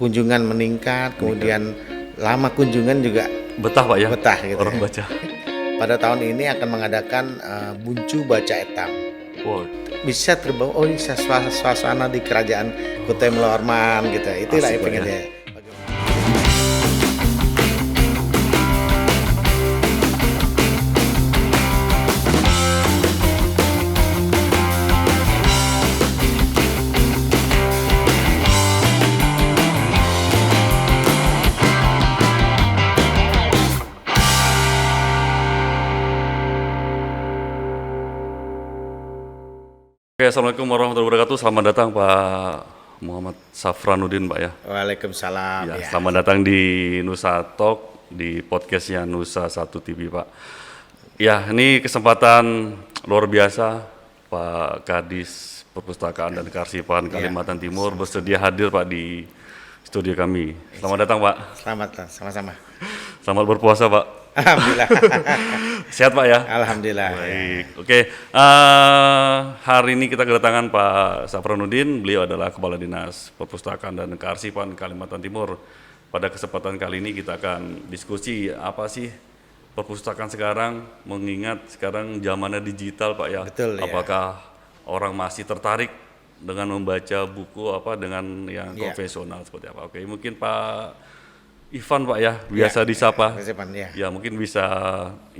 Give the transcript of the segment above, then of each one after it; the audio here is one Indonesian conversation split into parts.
kunjungan meningkat, kemudian lama kunjungan juga Betah Pak ya? betah gitu. Orang Ya. baca. Pada tahun ini akan mengadakan Buncu Baca Etam. Wow, Bisa terbawa, oh bisa suasana di kerajaan Kutai Melorman gitu. Itulah Asik, yang Pak, pengen ya. dia. Oke, Assalamualaikum warahmatullahi wabarakatuh. Selamat datang Pak Muhammad Safranuddin Pak ya. Waalaikumsalam. Ya, Ya. selamat datang di Nusa Talk, di podcastnya Nusa 1 TV Pak. Ya, ini kesempatan luar biasa Pak Kadis Perpustakaan dan Kearsipan Kalimantan Timur bersedia hadir Pak di studio kami. Selamat datang Pak. Selamat, sama-sama. Selamat berpuasa Pak. Alhamdulillah. Sehat Pak ya? Alhamdulillah. Baik, oke. Hari ini kita kedatangan Pak Safranuddin. Beliau adalah Kepala Dinas Perpustakaan dan Kearsipan Kalimantan Timur. Pada kesempatan kali ini kita akan diskusi apa sih perpustakaan sekarang, mengingat sekarang zamannya digital Pak ya. Betul, ya. Apakah orang masih tertarik dengan membaca buku apa dengan yang Ya. konvensional seperti apa? Oke, mungkin Pak Ivan Pak ya, biasa disapa. Persiapan, ya. Ya mungkin bisa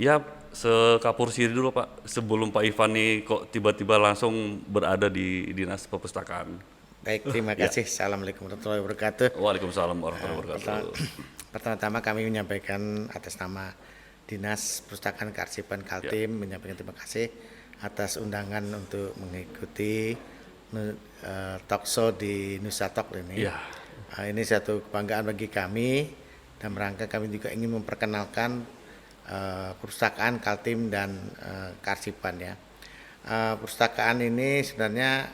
ya sekapur siri dulu Pak sebelum Pak Ivan nih kok tiba-tiba langsung berada di Dinas Perpustakaan. Baik, terima kasih. Assalamualaikum warahmatullahi wabarakatuh. Waalaikumsalam warahmatullahi wabarakatuh. Pertama-tama kami menyampaikan atas nama Dinas Perpustakaan Kearsipan Kaltim menyampaikan terima kasih atas undangan untuk mengikuti talkshow di Nusa Talk ini. Ya. Ini satu kebanggaan bagi kami dan rangka kami juga ingin memperkenalkan perpustakaan Kaltim dan Kearsipan ya. Perpustakaan ini sebenarnya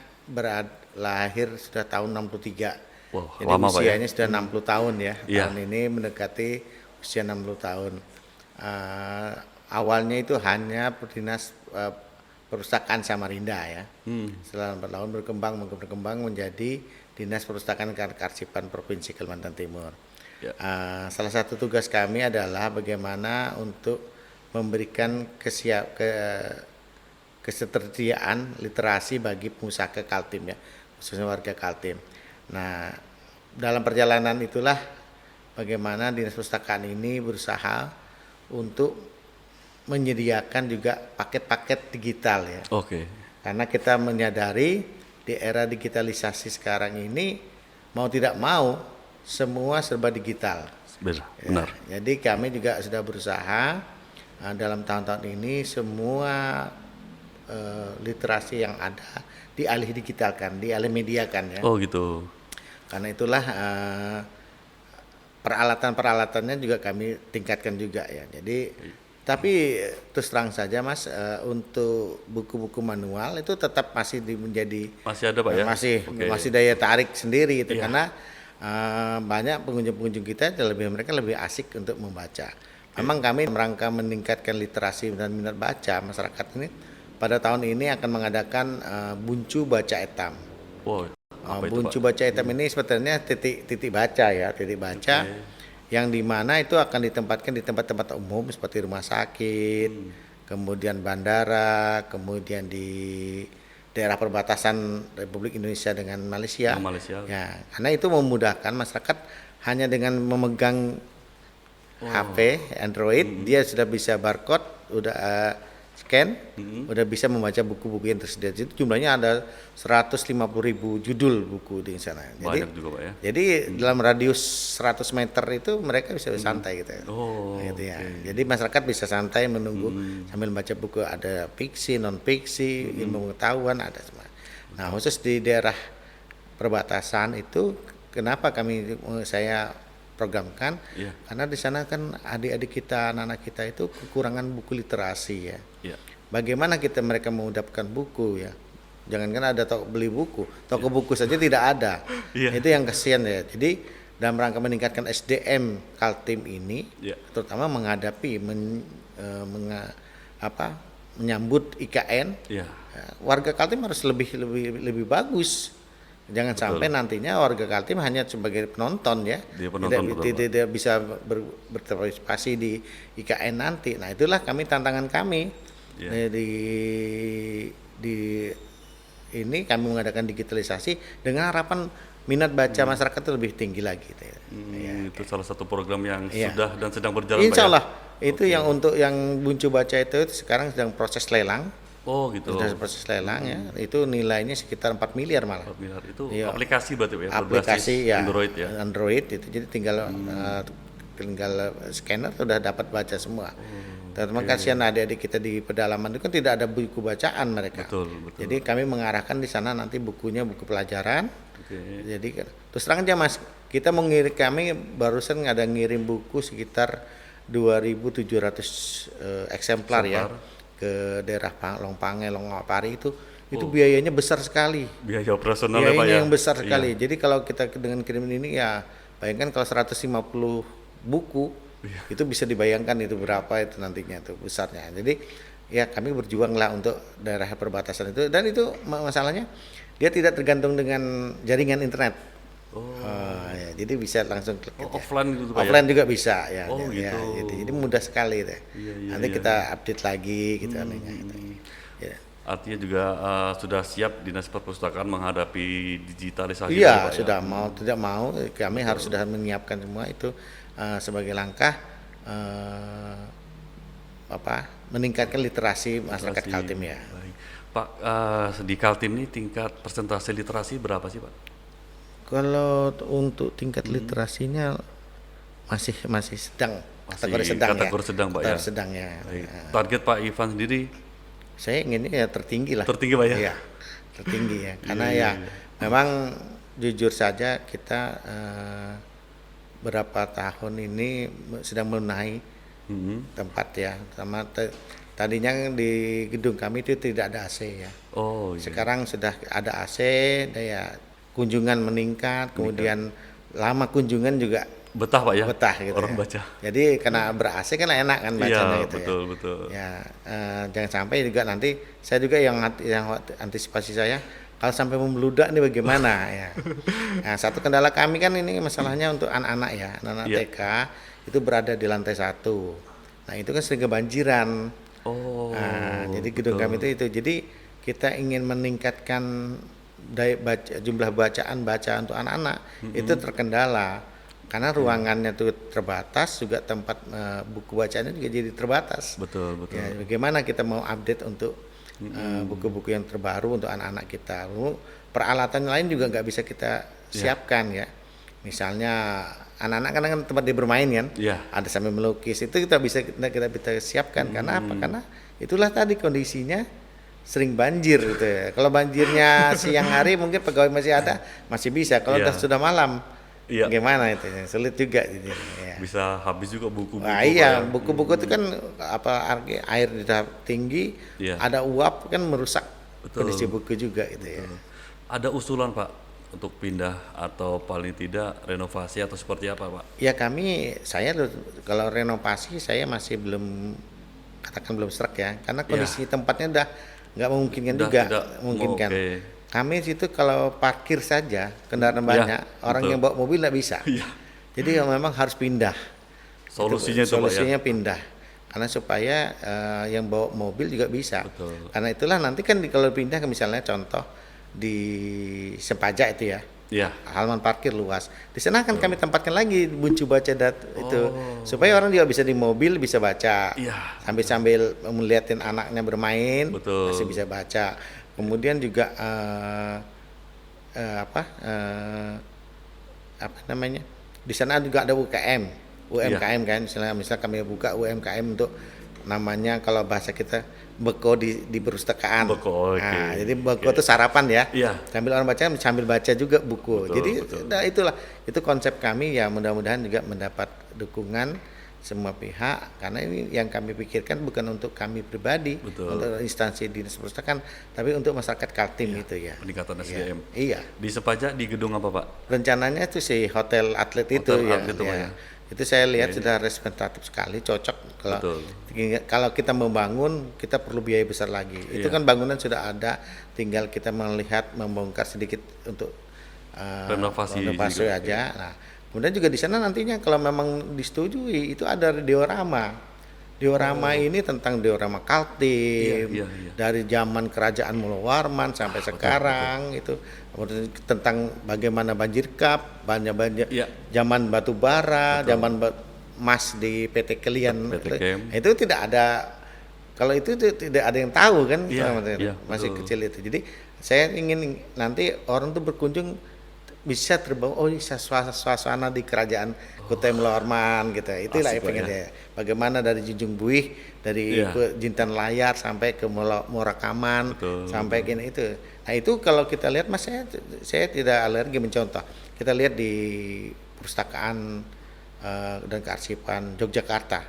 lahir sudah tahun 63. Wow, Jadi lama Pak ya. usianya sudah 60 tahun ya. Iya. Tahun ini mendekati usia 60 tahun. Awalnya itu hanya Dinas Perpustakaan Samarinda ya. Setelah 4 tahun berkembang menjadi Dinas Perpustakaan dan Kearsipan Provinsi Kalimantan Timur. Ya. Salah satu tugas kami adalah bagaimana untuk memberikan ketersediaan literasi bagi pengusaha Kaltim ya, khususnya warga Kaltim. Nah, dalam perjalanan itulah bagaimana Dinas Perpustakaan ini berusaha untuk menyediakan juga paket-paket digital ya. Oke. Karena kita menyadari di era digitalisasi sekarang ini mau tidak mau semua serba digital. Benar. Ya, jadi kami juga sudah berusaha dalam tahun-tahun ini semua literasi yang ada dialih digitalkan, dialih mediakan ya. Oh gitu. Karena itulah peralatan-peralatannya juga kami tingkatkan juga ya. Jadi tapi terus terang saja Mas, untuk buku-buku manual itu tetap masih menjadi Masih ada Pak ya? Oke. masih daya tarik sendiri itu Iya. karena banyak pengunjung-pengunjung kita mereka lebih asik untuk membaca. Memang kami merangka meningkatkan literasi dan minat baca masyarakat ini pada tahun ini akan mengadakan Buncu Baca Etam. Wow. Apa itu Buncu Pak? Baca Etam ini sebetulnya titik baca ya, titik baca yang dimana itu akan ditempatkan di tempat-tempat umum seperti rumah sakit, kemudian bandara, kemudian di daerah perbatasan Republik Indonesia dengan Malaysia. Malaysia. Ya, karena itu memudahkan masyarakat hanya dengan memegang HP Android, dia sudah bisa barcode, udah scan, udah bisa membaca buku-buku yang tersedia. Itu jumlahnya ada 150.000 judul buku di sana. Banyak juga Pak ya. Jadi dalam radius 100 meter itu mereka bisa santai gitu ya. Oh, Gitu ya. Jadi masyarakat bisa santai menunggu sambil baca buku, ada fiksi, non fiksi, ilmu pengetahuan ada semua. Nah, khusus di daerah perbatasan itu kenapa saya programkan? Iya. Karena di sana kan adik-adik kita, anak-anak kita itu kekurangan buku literasi ya. Iya. Bagaimana mereka mengudapkan buku ya? Jangankan ada beli buku, toko buku saja tidak ada. Iya. Itu yang kasihan ya. Jadi dalam rangka meningkatkan SDM Kaltim ini, terutama menghadapi menyambut IKN, Iya. warga Kaltim harus lebih bagus Jangan sampai nantinya warga Kaltim hanya sebagai penonton ya, Dia penonton, betul, Pak. tidak bisa berpartisipasi di IKN nanti. Nah itulah tantangan kami. Iya. Di ini kami mengadakan digitalisasi dengan harapan minat baca masyarakat itu lebih tinggi lagi. Gitu ya. Itu salah satu program yang Iya. sudah dan sedang berjalan, Pak, Insya ya? Allah itu yang untuk yang Buncu Baca itu sekarang sedang proses lelang. Oh gitu. Sudah proses lelang ya. Itu nilainya sekitar 4 miliar malah. 4 miliar itu Iya. aplikasi berarti ya? Aplikasi berbasis ya. Android ya? Android itu jadi tinggal scanner sudah dapat baca semua. Terima kasihan adik-adik kita di pedalaman itu kan tidak ada buku bacaan mereka. Betul. Jadi kami mengarahkan di sana nanti bukunya buku pelajaran. Oke. Jadi terus terang aja Mas, kita kami barusan ada ngirim buku sekitar 2.700 eksemplar ya ke daerah Longpange, Longapari itu biayanya besar sekali. Biaya operasional ya, Pak, Biayanya ya? yang besar Iya. sekali. Jadi kalau kita dengan kirim ini ya bayangkan kalau 150 buku itu bisa dibayangkan itu berapa itu nantinya itu besarnya. Jadi ya kami berjuang lah untuk daerah perbatasan itu dan itu masalahnya dia tidak tergantung dengan jaringan internet. Ya, jadi bisa langsung klik aja. Offline gitu, Pak, ya? Offline juga bisa ya. Oh, ya, gitu. jadi mudah sekali deh. Iya, Nanti iya. kita update lagi gitu anehnya gitu. Ya. Artinya juga sudah siap Dinas Perpustakaan menghadapi digitalisasi itu, Iya, Pak, ya? sudah mau tidak mau kami harus sudah menyiapkan semua itu sebagai langkah meningkatkan literasi masyarakat Literasi. Kaltim ya. Baik. Pak, di Kaltim ini tingkat persentase literasi berapa sih, Pak? Kalau untuk tingkat literasinya masih sedang, kategori sedang ya. kategori sedang, Pak, ya? Kategori sedang ya. Baik. Target Pak Ivan sendiri Saya inginnya ya tertinggi lah. tertinggi, Pak, ya? Iya, tertinggi ya. Karena Iya. memang jujur saja kita berapa tahun ini sedang menaik tempat ya. Sama tadinya di gedung kami itu tidak ada AC ya. Oh iya. Sekarang sudah ada AC, daya kunjungan meningkat, kemudian lama kunjungan juga Betah, Pak, ya? betah gitu Orang ya. baca. Jadi karena ber-AC kan enak kan bacanya Iya, gitu betul, ya. betul. Ya, jangan sampai juga nanti saya juga yang antisipasi saya kalau sampai membludak ini bagaimana ya. Nah, satu kendala kami kan ini masalahnya untuk anak-anak ya, anak-anak Iya. TK itu berada di lantai 1. Nah, itu kan sering kebanjiran. Oh. Nah, jadi gedung kami itu. Jadi kita ingin meningkatkan jumlah bacaan untuk anak-anak itu terkendala karena ruangannya itu terbatas, juga tempat buku bacaannya juga jadi terbatas. Betul, betul. Ya, bagaimana kita mau update untuk buku-buku yang terbaru untuk anak-anak kita. Lalu peralatan lain juga nggak bisa kita siapkan ya. Misalnya anak-anak kan tempat dia bermain kan, Iya. ada sambil melukis itu kita bisa siapkan karena apa? Karena itulah tadi kondisinya sering banjir gitu ya. Kalau banjirnya siang hari mungkin pegawai masih ada, masih bisa. Kalau Iya. sudah malam, Iya. gimana itu? Sulit juga gitu. Ya. Bisa habis juga buku-buku. Nah, Pak, iya, ya? buku-buku itu kan air di tahap tinggi, Iya. ada uap kan merusak Betul. kondisi buku juga gitu ya. Ada usulan, Pak, untuk pindah atau paling tidak renovasi atau seperti apa, Pak? Ya saya kalau renovasi saya masih belum belum serak ya, karena kondisi tempatnya udah nggak memungkinkan Udah juga, tidak memungkinkan. oke. Kami situ kalau parkir saja kendaraan banyak, orang betul. yang bawa mobil nggak bisa. Iya. Jadi memang harus pindah. Solusinya itu, Pak, ya? Solusinya pindah, karena supaya yang bawa mobil juga bisa. Betul. Karena itulah nanti kan kalau pindah misalnya contoh di Sepaja itu ya. Iya. Halaman parkir luas. Di sana kan kami tempatkan lagi Buncu Baca itu supaya orang juga bisa di mobil bisa baca. Iya. Sambil melihatin anaknya bermain Betul. masih bisa baca. Kemudian juga apa namanya? Di sana juga ada UMKM kan. Misalnya kami buka UMKM untuk namanya kalau bahasa kita beko di perpustakaan. Beko, oke. Nah, jadi beko itu sarapan ya. Iya. Sambil orang baca sambil baca juga buku. Betul, Jadi betul. nah, itulah itu konsep kami ya, mudah-mudahan juga mendapat dukungan semua pihak karena ini yang kami pikirkan bukan untuk kami pribadi, Betul. untuk instansi dinas perpustakaan, tapi untuk masyarakat Kaltim itu ya. Peningkatan Iya. SDM. Iya. Di Sepaja di gedung apa, Pak? Rencananya itu si hotel atlet itu Hotel ya. Atlet itu, Pak, ya. Itu saya lihat sudah representatif sekali, cocok Betul. kalau kita membangun kita perlu biaya besar lagi. Itu Iya. kan bangunan sudah ada, tinggal kita melihat membongkar sedikit untuk Renovasi renovasi juga, aja. Nah, kemudian juga di sana nantinya kalau memang disetujui itu ada diorama. Diorama ini tentang diorama Iya, Kaltim iya, iya. dari zaman kerajaan Mulawarman sampai sekarang itu. Kemudian tentang bagaimana banjir kap, banjir Iya. zaman batu bara, zaman emas di PT Kelian. PT Kem. Itu tidak ada, kalau itu tidak ada yang tahu kan, Iya, iya, masih betul. kecil itu. Jadi saya ingin nanti orang tuh berkunjung bisa terbawa, oh ini suasana di kerajaan Kutai Mulawarman gitu. Itulah Asik, yang pengen Pak, ya. ya. Bagaimana dari Junjung Buih, dari Iya. Jintan Layar sampai ke Murakaman, Betul. sampai ke ini itu. Nah itu kalau kita lihat mas, saya tidak alergi mencontoh. Kita lihat di perpustakaan dan kearsipan Yogyakarta.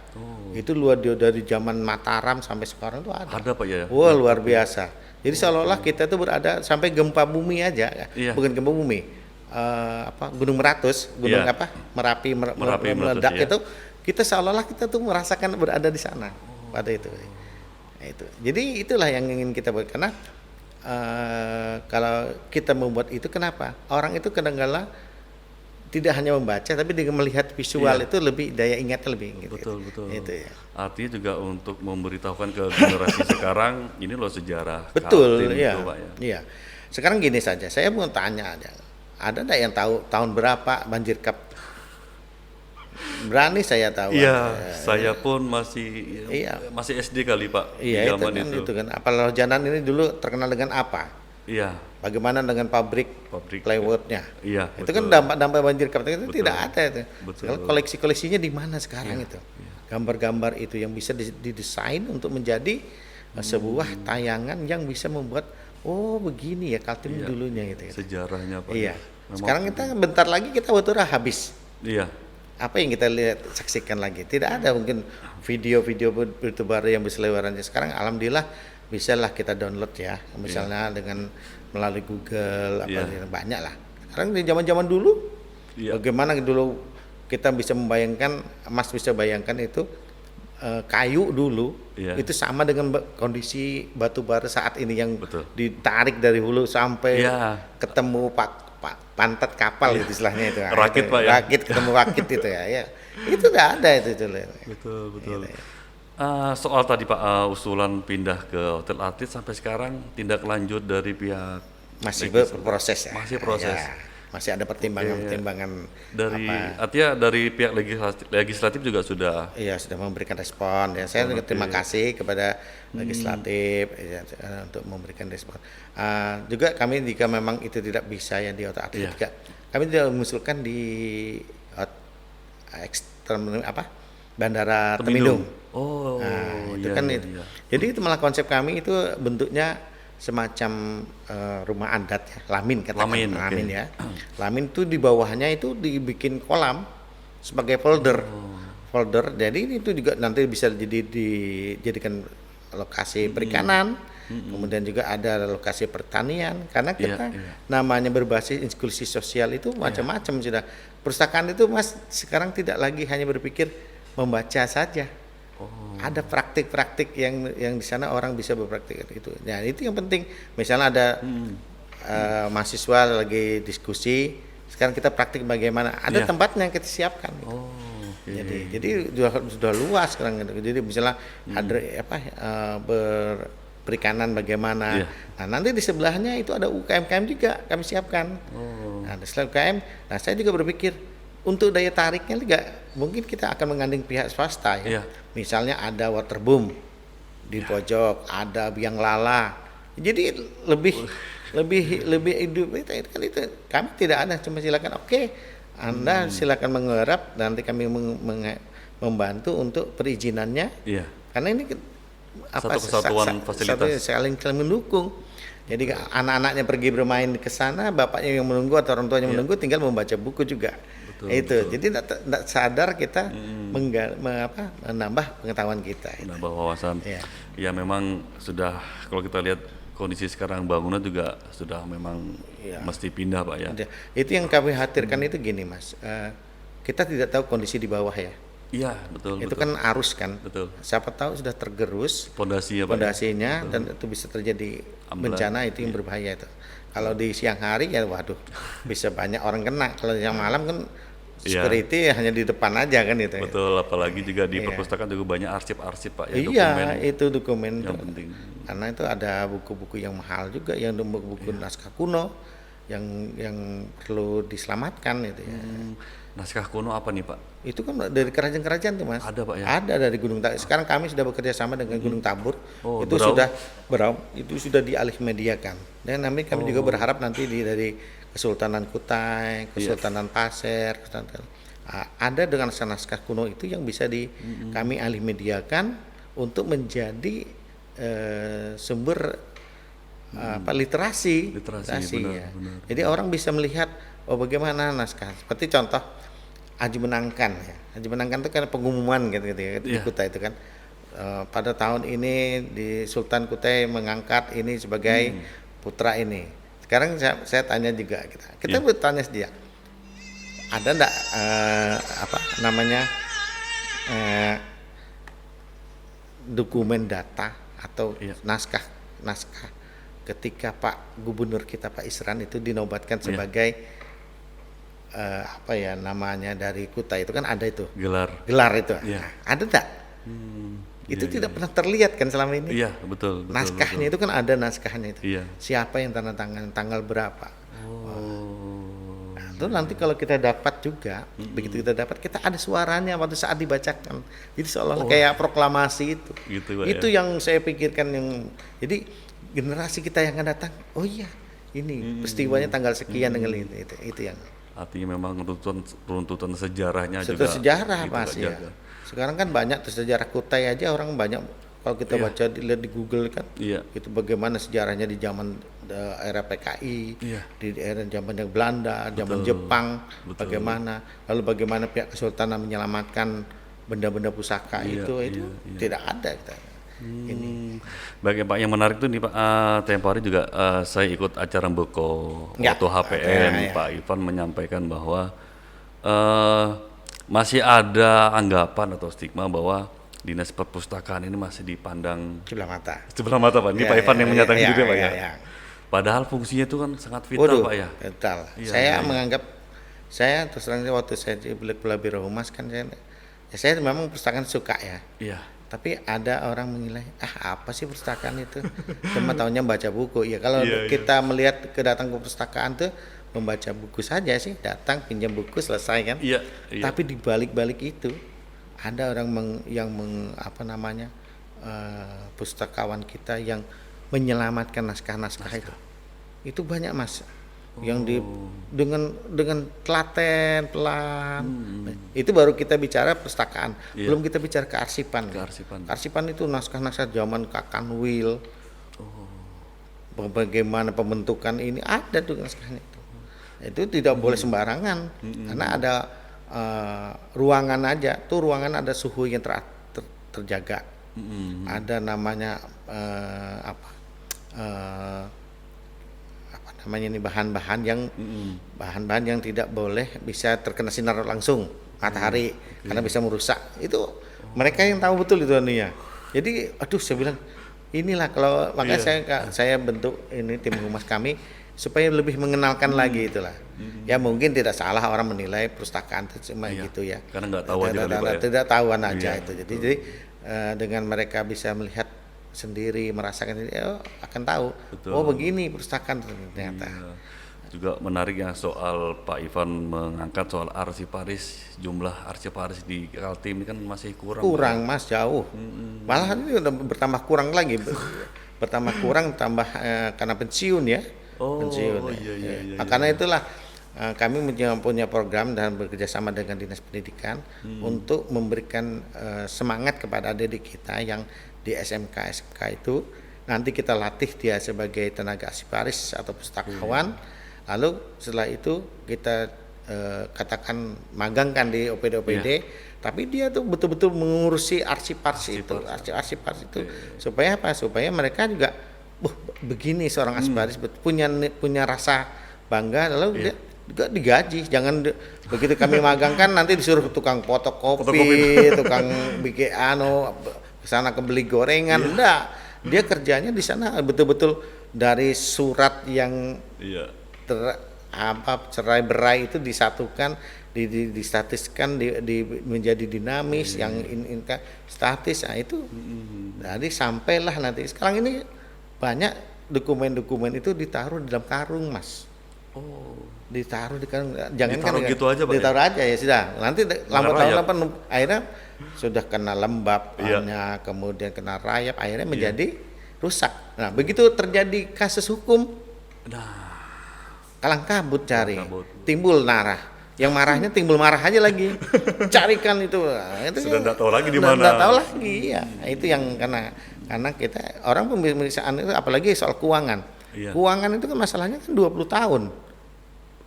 Itu luar dari zaman Mataram sampai sekarang itu ada. Ada Pak ya? Wah luar biasa. Jadi seolah-olah kita tuh berada sampai gempa bumi aja, Iya. bukan gempa bumi, Gunung Meratus, gunung Iya. apa Merapi, Merapi meledak meletus, iya. itu, kita seolah-olah kita tuh merasakan berada di sana pada itu. Nah, itu. Jadi itulah yang ingin kita buat karena kalau kita membuat itu kenapa? Orang itu kadang-kala tidak hanya membaca tapi dengan melihat visual Iya. itu lebih daya ingatnya lebih gitu. Betul, betul. Itu ya. Artinya juga untuk memberitahukan ke generasi sekarang, ini loh sejarah Betul, Kaltim iya. itu, Pak ya. Iya. Sekarang gini saja, saya mau tanya aja. Ada enggak yang tahu tahun berapa banjir kap? Berani saya tahu. Iya, saya pun masih Iya. masih SD kali Pak di Iya, zaman itu kan. Apalagi Janan ini dulu terkenal dengan apa? Iya, Bagaimana dengan pabrik pabrik. plywoodnya? Iya, Itu betul. kan dampak banjir kap itu tidak ada itu. Betul. Sekarang koleksi-koleksinya di mana sekarang itu? Gambar-gambar itu yang bisa didesain untuk menjadi sebuah tayangan yang bisa membuat oh begini ya Kaltim dulunya gitu. Sejarahnya Pak. Iya. Memang- Sekarang kita bentar lagi kita Watura habis. Iya, Apa yang kita lihat saksikan lagi? Tidak ada mungkin video-video baru yang berseliwerannya. Sekarang alhamdulillah bisalah kita download ya. Misalnya dengan melalui Google apa banyak lah. Sekarang di zaman-zaman dulu bagaimana dulu kita bisa membayangkan, Mas bisa bayangkan itu kayu dulu itu sama dengan kondisi batu bara saat ini yang Betul. ditarik dari hulu sampai Iya. ketemu pantat kapal itu istilahnya itu. Nah, Rakit, itu, Pak, ya? Rakit ketemu rakit itu ya. Ya. Itu udah ada itu. betul, betul. Iya. Soal tadi Pak, usulan pindah ke Hotel Atlet sampai sekarang tindak lanjut dari pihak Masih legislatif. berproses ya. Masih proses. Ya, masih ada pertimbangan-pertimbangan Dari apa. artinya dari pihak legislatif juga sudah Iya sudah memberikan respon ya. Saya terima kasih kepada legislatif ya, untuk memberikan respon. Juga kami jika memang itu tidak bisa ya di otak Iya. juga, kami tidak mengusulkan di Bandara Temindung. Oh, Nah, itu iya, kan iya, itu. iya. Jadi itu malah konsep kami itu bentuknya semacam rumah adat ya, lamin katakan. Lamin, oke. Lamin ya. Lamin itu di bawahnya itu dibikin kolam sebagai folder. Folder. Jadi itu juga nanti bisa dijadikan lokasi perikanan. Kemudian juga ada lokasi pertanian karena kita namanya berbasis inklusi sosial itu macam-macam sudah. Perpustakaan itu Mas sekarang tidak lagi hanya berpikir membaca saja. Ada praktik-praktik yang di sana orang bisa berpraktik itu. Nah, itu yang penting. Misalnya ada mahasiswa lagi diskusi, sekarang kita praktik bagaimana? Ada tempatnya yang kita siapkan. Gitu. Jadi sudah luas sekarang gitu. Jadi misalnya ada perikanan bagaimana. Nah, nanti di sebelahnya itu ada UKM-UKM juga kami siapkan. Nah, selain UKM, nah saya juga berpikir untuk daya tariknya juga mungkin kita akan menggandeng pihak swasta ya. Misalnya ada waterboom di pojok, ada biang lala. Jadi lebih hidup itu kan itu kami tidak ada, cuma silakan Anda silakan menggarap, nanti kami membantu untuk perizinannya. Karena ini Satu kesatuan fasilitas. saling mendukung. Jadi anak-anaknya pergi bermain ke sana, bapaknya yang menunggu atau orang tuanya menunggu, tinggal membaca buku juga. Betul. Jadi tidak sadar kita menambah pengetahuan kita. Menambah wawasan. Ya memang sudah kalau kita lihat kondisi sekarang bangunan juga sudah memang mesti pindah Pak ya. Itu yang kami khawatirkan itu gini Mas, kita tidak tahu kondisi di bawah ya. Iya betul. Itu kan arus kan. Betul. Siapa tahu sudah tergerus Pondasinya Pak. pondasinya dan itu bisa terjadi bencana itu yang berbahaya itu. Kalau di siang hari ya waduh bisa banyak orang kena. Kalau yang malam kan Iya. security hanya di depan aja kan itu. Betul, apalagi juga di Iya. perpustakaan juga banyak arsip-arsip Pak ya, Iya, dokumen itu dokumen yang penting. karena itu ada buku-buku yang mahal juga, yang buku-buku naskah kuno yang perlu diselamatkan itu ya. Naskah kuno apa nih Pak? Itu kan dari kerajaan-kerajaan tuh Mas. Ada, Pak, ya? Ada dari Gunung Tabur. Sekarang kami sudah bekerja sama dengan Gunung Tabur. Oh, Itu Berau? sudah itu sudah dialih mediakan. Dan kami juga berharap nanti dari Kesultanan Kutai, Kesultanan Pasir, ada dengan naskah kuno itu yang bisa kami alih mediakan untuk menjadi sumber literasi, Literasi, benar, ya. benar. Jadi orang bisa melihat bagaimana naskah. Seperti contoh Haji Menangkan ya. Haji Menangkan itu kan pengumuman gitu ya, di Iya. Kutai itu kan. Pada tahun ini di Sultan Kutai mengangkat ini sebagai putra ini. Sekarang saya tanya juga kita bertanya dia, ada enggak dokumen data atau naskah ketika Pak Gubernur kita Pak Isran itu dinobatkan sebagai dari Kutai itu kan ada itu gelar itu. Iya. Nah, ada enggak? Itu tidak pernah terlihat kan selama ini. Iya, betul. Naskahnya itu kan ada naskahnya itu. Iya. Siapa yang tanda tangan, tanggal berapa. Oh. Nah, itu nanti kalau kita dapat juga, begitu kita dapat, kita ada suaranya waktu saat dibacakan. Jadi seolah kayak proklamasi itu. Gitu, Pak, itu ya. yang saya pikirkan jadi generasi kita yang akan datang, oh iya, ini peristiwanya tanggal sekian dengan itu yang. Artinya memang runtutan sejarahnya Itu juga. sejarah gitu, Mas Pak, ya. jaga. Sekarang kan banyak tuh sejarah Kutai aja orang banyak kalau kita baca lihat di Google kan. Iya. Itu bagaimana sejarahnya di zaman era PKI, Iya. di era zamannya Belanda, zaman Jepang, bagaimana lalu bagaimana pihak kesultanan menyelamatkan benda-benda pusaka Iya, itu iya. tidak ada kita. Ini. Baik ya Pak, yang menarik tuh nih Pak, tempo hari juga saya ikut acara Mboko Ya, Auto HPN, ya. Pak Ivan menyampaikan bahwa masih ada anggapan atau stigma bahwa dinas perpustakaan ini masih dipandang sebelah mata Pak. Ini Pak Ivan yang menyatakan gitu Pak ya. Padahal fungsinya itu kan sangat vital Pak ya. Vital. Iya, Saya iya. menganggap, saya terus terang waktu saya di Biro Humas kan saya memang perpustakaan suka ya. Iya. Tapi ada orang menilai, apa sih perpustakaan itu? Cuma tahunya baca buku. Ya kalau Iya, kita melihat kedatang ke perpustakaan tuh membaca buku saja sih, datang pinjam buku selesai kan. Iya, iya. Tapi di balik-balik itu ada orang pustakawan kita yang menyelamatkan naskah-naskah itu. Itu banyak Mas. Yang dengan telaten pelan. Itu baru kita bicara perpustakaan. Iya. Belum kita bicara kearsipan. Kearsipan. Kearsipan itu naskah-naskah zaman Kakanwil. Bagaimana pembentukan ini ada tuh naskahnya itu. Itu tidak boleh sembarangan karena ada ruangan aja. Tuh ruangan ada suhu yang terjaga. Ada namanya bahan-bahan yang tidak boleh bisa terkena sinar langsung matahari karena bisa merusak. Itu mereka yang tahu betul itu ya. Jadi saya bilang inilah kalau makanya saya bentuk ini tim humas kami supaya lebih mengenalkan lagi itulah. Ya mungkin tidak salah orang menilai perpustakaan itu cuma gitu ya. Karena nggak tahu aja kali, Pak, ya. Tidak tahuan aja Iya, itu. Jadi dengan mereka bisa melihat sendiri merasakan ini akan tahu. Betul. Oh begini perpustakaan ternyata. Iya. Juga menarik ya soal Pak Ivan mengangkat soal arsiparis, jumlah arsiparis di Kaltim ini kan masih kurang. Mas jauh. Malah ini udah bertambah kurang lagi. Bertambah kurang tambah karena pensiun ya. Pensiun. Iya. Karena itulah kami punya program dan bekerja sama dengan Dinas Pendidikan untuk memberikan semangat kepada adik-adik kita yang di SMK itu nanti kita latih dia sebagai tenaga arsiparis atau pustakawan. Lalu setelah itu kita katakan magangkan di OPD, tapi dia tuh betul-betul mengurusi arsip-arsip itu supaya apa? Supaya mereka juga begini seorang arsiparis punya rasa bangga, lalu dia juga digaji. Jangan begitu kami magangkan nanti disuruh tukang fotokopi, tukang bikin kesana kebeli gorengan. Enggak, dia kerjanya di sana betul-betul dari surat yang Iya. cerai berai itu disatukan, distatiskan, menjadi dinamis, yang statis. Nah itu, jadi sampailah nanti sekarang ini banyak dokumen-dokumen itu ditaruh di dalam karung, Mas. Oh, Ditaruh di karung, jangan Ditaruh gitu aja, Pak, ya? ditaruh aja ya sudah. Nanti lambat rayap. laun akhirnya sudah kena lembab, Iya. kemudian kena rayap, akhirnya menjadi rusak. Nah begitu terjadi kasus hukum, nah, kalang kabut cari, kabut. timbul marah. Yang marahnya timbul marah aja lagi, carikan itu. Nah, itu Sudah nggak tahu lagi di sudah mana. nggak tahu lagi ya. Itu yang karena kita orang pemeriksaan itu, apalagi soal keuangan. Iya. Keuangan itu kan masalahnya kan 20 tahun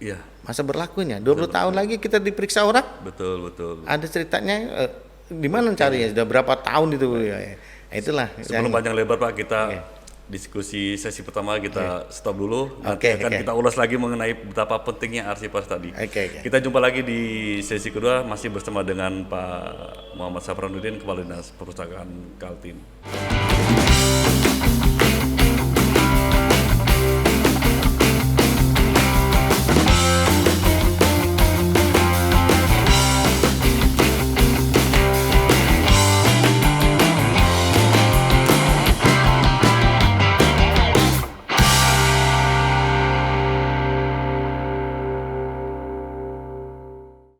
Iya, masa berlakunya. 20 tahun lagi kita diperiksa orang, betul. ada ceritanya di mana carinya, sudah berapa tahun itu ya. Nah, itulah Sebelum yang- panjang lebar, Pak, kita Oke. diskusi sesi pertama kita stop dulu. Oke, Nanti akan oke. kita ulas lagi mengenai betapa pentingnya arsipers tadi. Oke. Kita jumpa lagi di sesi kedua, masih bersama dengan Pak Muhammad Safranuddin, Kepala Dinas Perpustakaan Kaltim.